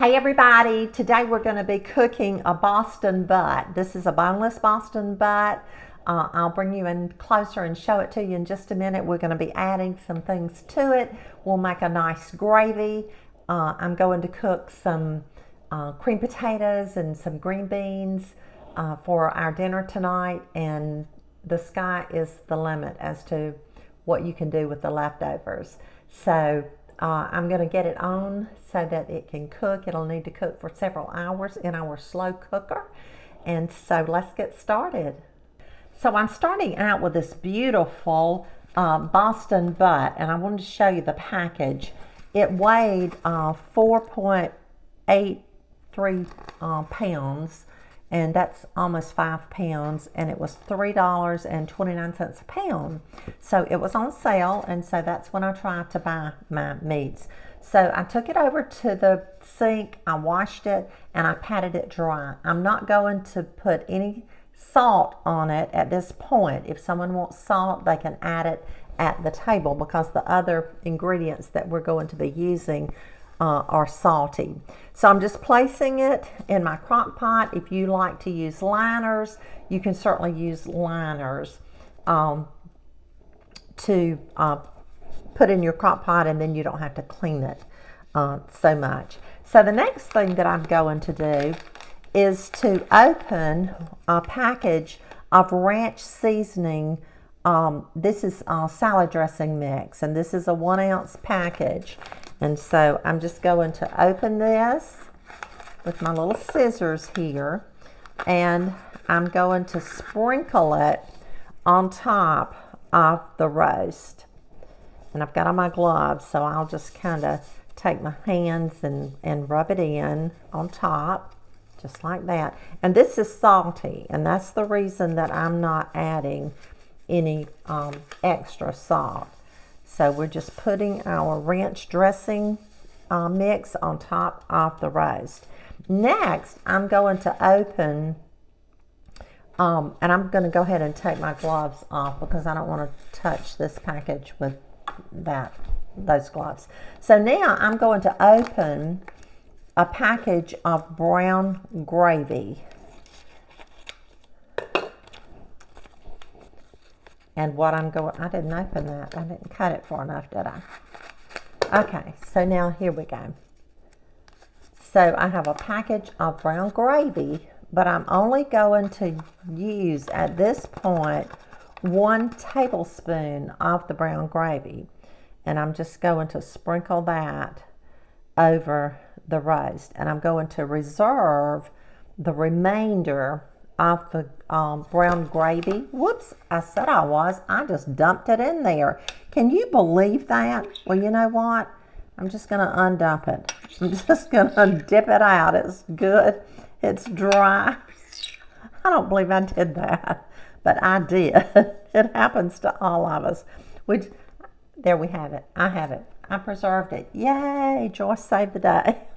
Hey everybody, today we're going to be cooking a Boston butt. This is a boneless Boston butt. I'll bring you in closer and show it to you in just a minute. We're going to be adding some things to it. We'll make a nice gravy. I'm going to cook some cream potatoes and some green beans for our dinner tonight, and the sky is the limit as to what you can do with the leftovers. So I'm going to get it on so that it can cook. It'll need to cook for several hours in our slow cooker. And so let's get started. So I'm starting out with this beautiful Boston butt, and I wanted to show you the package. It weighed 4.83 pounds, and that's almost 5 pounds, and it was $3.29 a pound. So it was on sale, and so that's when I tried to buy my meats. So I took it over to the sink, I washed it, and I patted it dry. I'm not going to put any salt on it at this point. If someone wants salt, they can add it at the table, because the other ingredients that we're going to be using are salty. So I'm just placing it in my crock pot. If you like to use liners, you can certainly use liners to put in your crock pot, and then you don't have to clean it so much. So the next thing that I'm going to do is to open a package of ranch seasoning. This is salad dressing mix, and this is a 1 ounce package. And so I'm just going to open this with my little scissors here, and I'm going to sprinkle it on top of the roast. And I've got on my gloves, so I'll just kind of take my hands and rub it in on top, just like that. And this is salty, and that's the reason that I'm not adding any extra salt. So we're just putting our ranch dressing mix on top of the roast. Next, I'm going to open, and I'm going to go ahead and take my gloves off because I don't want to touch this package with those gloves. So now I'm going to open a package of brown gravy. And what I didn't open that. I didn't cut it far enough, did I? Okay, so now here we go. So I have a package of brown gravy, but I'm only going to use at this point 1 tablespoon of the brown gravy. And I'm just going to sprinkle that over the roast. And I'm going to reserve the remainder of the brown gravy. Whoops, I said I just dumped it in there. Can you believe that? Well, you know what? I'm just going to undump it. I'm just going to dip it out. It's good. It's dry. I don't believe I did that, but I did. It happens to all of us. There we have it. I have it. I preserved it. Yay, Joyce saved the day.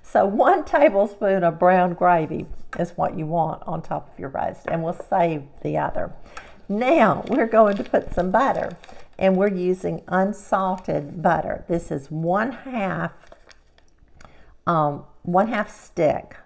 So 1 tablespoon of brown gravy is what you want on top of your roast, and we'll save the other. Now we're going to put some butter, and we're using unsalted butter. This is 1/2 stick,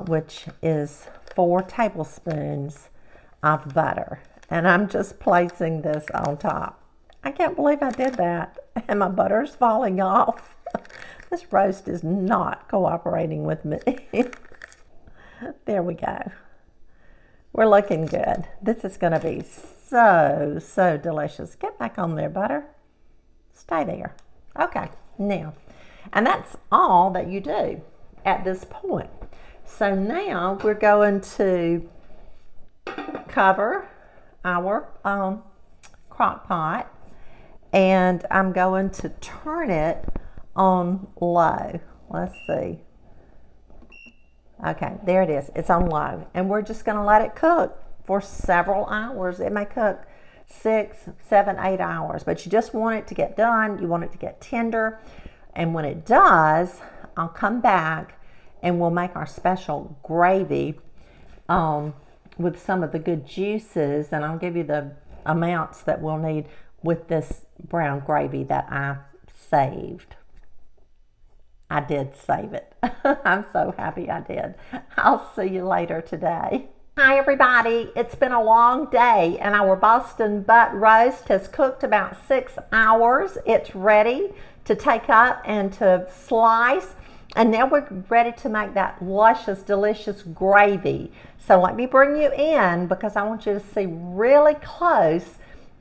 which is 4 tablespoons of butter. And I'm just placing this on top. I can't believe I did that, and my butter's falling off. This roast is not cooperating with me. There we go. We're looking good. This is going to be so delicious. Get back on there, butter. Stay there. Okay, now, and that's all that you do at this point. So now we're going to cover our crock pot, and I'm going to turn it on low. Let's see. Okay, there it is. It's on low, and we're just going to let it cook for several hours. It may cook 6, 7, 8 hours, but you just want it to get done. You want it to get tender, and when it does, I'll come back and we'll make our special gravy with some of the good juices, and I'll give you the amounts that we'll need with this brown gravy that I saved. I did save it. I'm so happy I did. I'll see you later today. Hi everybody, it's been a long day and our Boston butt roast has cooked about 6 hours. It's ready to take up and to slice, and now we're ready to make that luscious, delicious gravy. So let me bring you in because I want you to see really close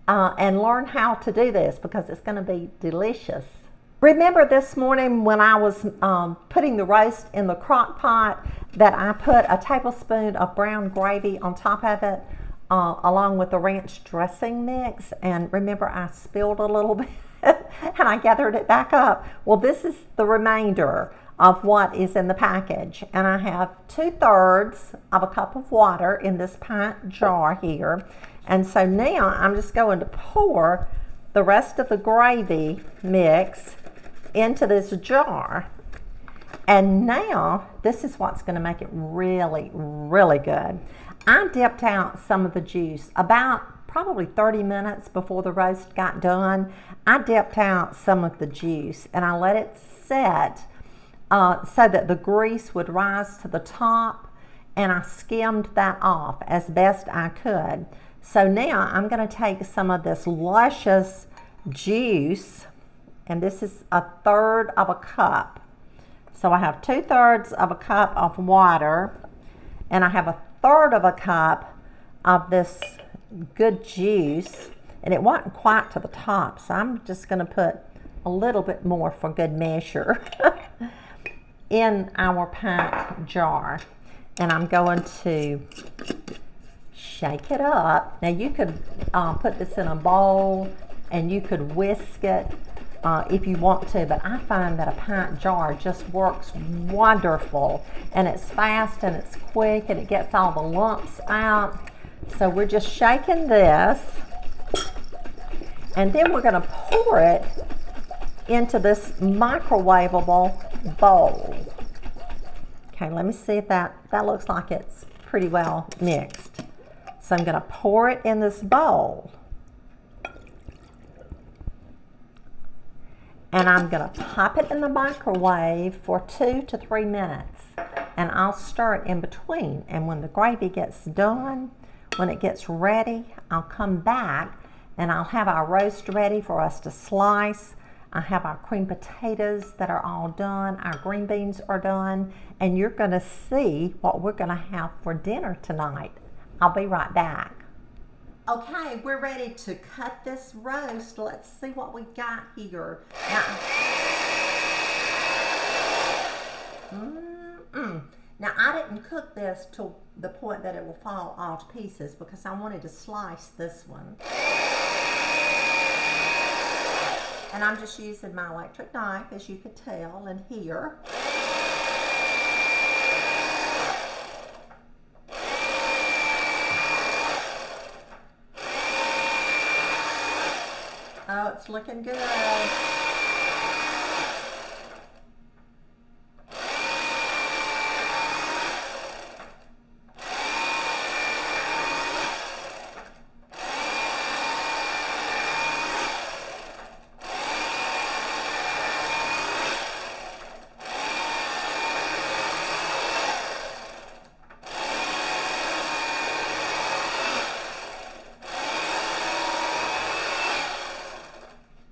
and learn how to do this because it's going to be delicious. Remember this morning when I was putting the roast in the crock pot that I put a tablespoon of brown gravy on top of it along with the ranch dressing mix, and remember I spilled a little bit and I gathered it back up. Well, this is the remainder of what is in the package, and I have 2/3 of a cup of water in this pint jar here, and so now I'm just going to pour the rest of the gravy mix into this jar. And now this is what's going to make it really, really good. I dipped out some of the juice about probably 30 minutes before the roast got done. I dipped out some of the juice and I let it set so that the grease would rise to the top, and I skimmed that off as best I could. So now I'm going to take some of this luscious juice, and this is 1/3 of a cup. So I have 2/3 of a cup of water, and I have 1/3 of a cup of this good juice, and it wasn't quite to the top, so I'm just going to put a little bit more for good measure in our pint jar, and I'm going to shake it up. Now you could put this in a bowl and you could whisk it if you want to, but I find that a pint jar just works wonderful, and it's fast and it's quick and it gets all the lumps out. So we're just shaking this, and then we're going to pour it into this microwavable bowl. Okay, let me see if that looks like it's pretty well mixed. So I'm going to pour it in this bowl, and I'm going to pop it in the microwave for 2 to 3 minutes, and I'll stir it in between. And when the gravy gets done, when it gets ready, I'll come back and I'll have our roast ready for us to slice. I have our cream potatoes that are all done, our green beans are done, and you're going to see what we're going to have for dinner tonight. I'll be right back. Okay, we're ready to cut this roast. Let's see what we got here. Now I didn't cook this to the point that it will fall all to pieces because I wanted to slice this one. And I'm just using my electric knife, as you could tell and hear. Oh, it's looking good.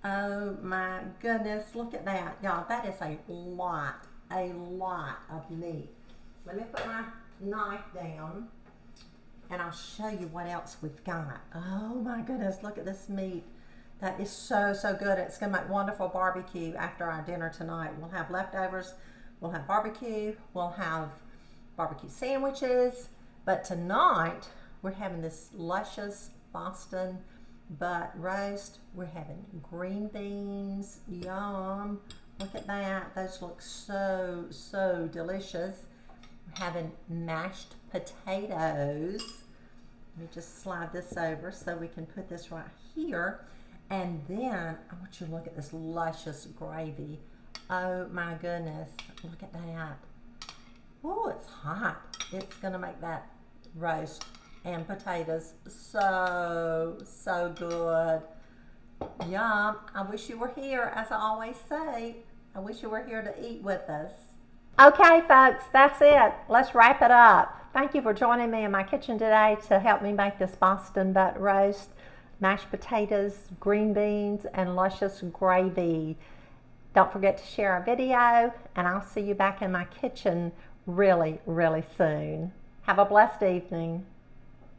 Oh my goodness, look at that. Y'all, that is a lot of meat. Let me put my knife down and I'll show you what else we've got. Oh my goodness, look at this meat. That is so good. It's gonna make wonderful barbecue after our dinner tonight. We'll have leftovers, we'll have barbecue, we'll have barbecue sandwiches, but tonight we're having this luscious Boston butt roast. We're having green beans. Yum. Look at that. Those look so delicious. We're having mashed potatoes. Let me just slide this over so we can put this right here. And then I want you to look at this luscious gravy. Oh my goodness. Look at that. Oh, it's hot. It's going to make that roast and potatoes so good. Yum. I wish you were here, as I always say. I wish you were here to eat with us. Okay, folks, that's it. Let's wrap it up. Thank you for joining me in my kitchen today to help me make this Boston butt roast, mashed potatoes, green beans, and luscious gravy. Don't forget to share our video, and I'll see you back in my kitchen really, really soon. Have a blessed evening.